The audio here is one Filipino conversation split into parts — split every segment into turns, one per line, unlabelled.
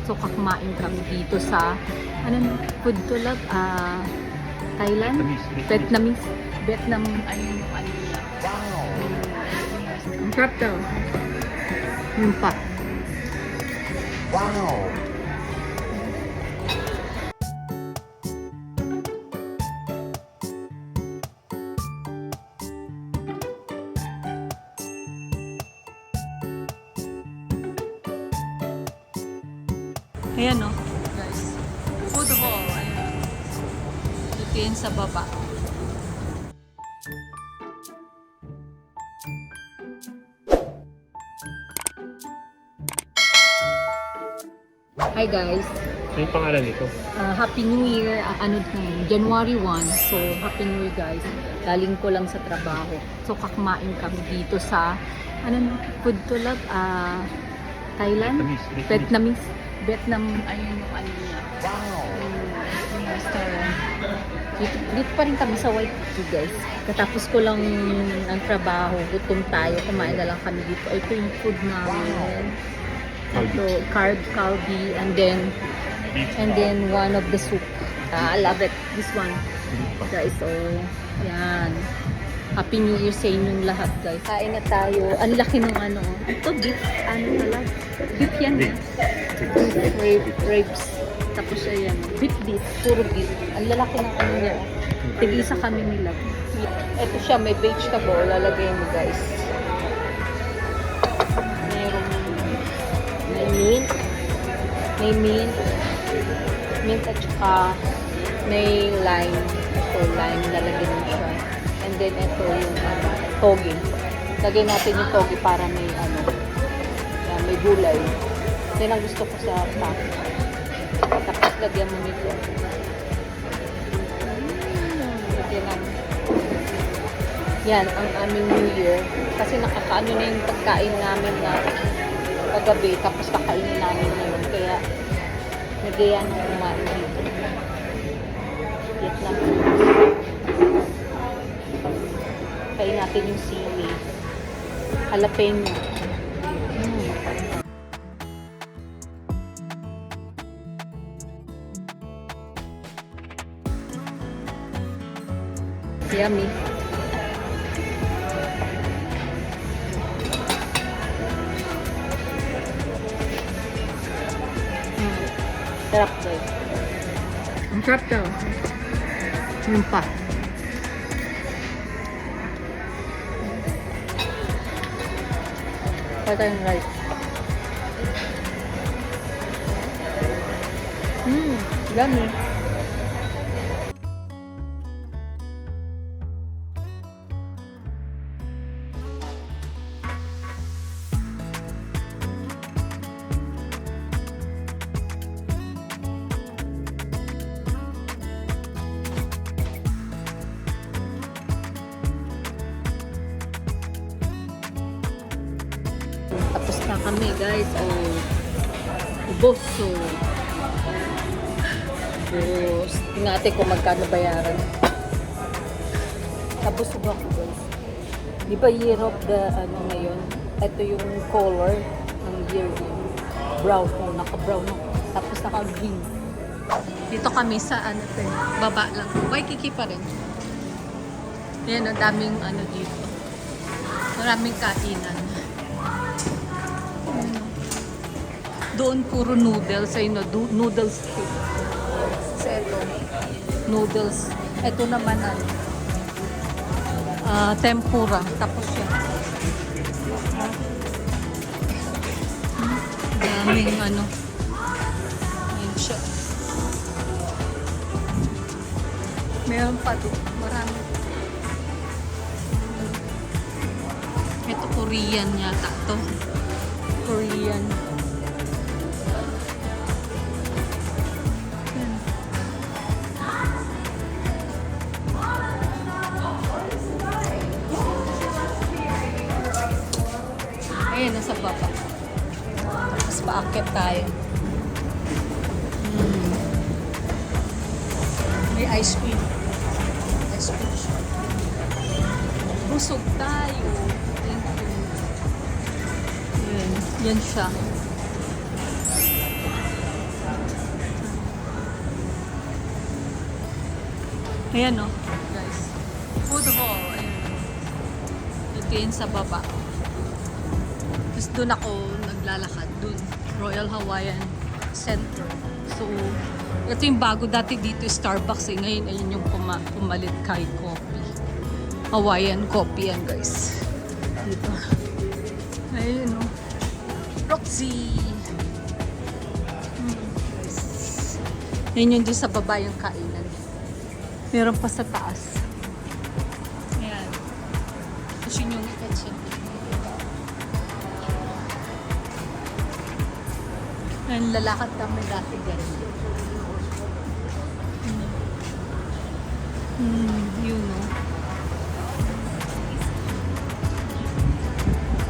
So kumain kami dito sa food to love, Thailand, Vietnam, ayun yung ano nila. Ang sarap daw. Yung pa.
Wow!
Ayan o, guys. Food hall. Ayan. Ito yun sa baba. Hi guys.
Ano yung pangalan nito?
Happy New Year. January 1. So, Happy New Year guys. Galing ko lang sa trabaho. So, kumain kami dito sa food to love, Thailand, Vietnam, ayun yung ano niya.
Wow!
Yung restaurant. Dito pa rin kami sa Waikiki guys. Katapos ko lang ang trabaho, gutom tayo, kumain na lang kami dito. Ito yung food namin. Ito, kalbi, and then one of the soup. I love it. This one. Guys, yan. Happy New Year sa inyong lahat guys. Kain na tayo. Ang laki ng ano. Ito beef. Pala? Beef yan. Ribs. Tapos ayan. Beef. Puro beef. Ang lalaki ng ano niya. Tig-isa kami nila. Ito siya. May vegetable. Lalagay mo guys. May mint at saka may lime. Ito, lime, lalagyan mo siya. And then ito yung togi. Lagay natin yung togi para may yan, may gulay. Yan ang gusto ko sa pack. Tapos lagyan mo nito. Lagyan namin. Yan, ang aming New Year. Kasi nakakaano na yung pagkain namin na kagabi, tapos kakainin namin ngayon. Kaya, nagayan na kumain dito. Vietnam. Kain natin yung sili. Jalapeno. Yummy. Sarap daw. Ang sarap daw. Yung pa. Pata yung rice. Yummy. Tapos na kami guys. Ubos. Tingnan natin kung magkano bayaran. Tapos ako guys. Di ba year of the ngayon? Ito yung color ng year. Brown. Naka-brown. Tapos naka-green. Dito kami sa baba lang. Waikiki pa rin. Yan, ang daming dito. Maraming kainan. Doon puro noodles, noodles street. So ito, noodles. Ito naman tempura. Tapos yan. Daming Yan siya. Meron pa doon. Marami. Ito Korean yata to. Korean. Ayan, nasa baba. Tapos paakit tayo. May ice cream. Ice cream shop. Busog tayo. Thank you. Ayan, yan siya. Ayan o, guys. Food hall. Ayan. Ito yun sa baba. Tapos doon ako naglalakad. Doon. Royal Hawaiian Center. So, ito yung bago dati dito, Starbucks eh. Ngayon, ayun yung pumalit kay coffee. Hawaiian coffee yan, guys. Dito. Ayun o. Roxy. Guys. Ayun yung doon sa baba yung kainan. Meron pa sa taas. Ayan. Tapos yun yung kitchen. Ayan, lalakad kami dati ganyan. Yun o.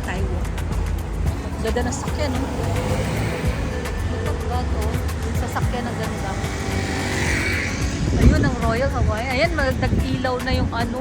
Taiwan. Ganda ng sakyan, no? Ito ba ito? Yung sasakyan ng ganda. Ayun, ang Royal Hawaii. Ayan, nag-ilaw na yung ano.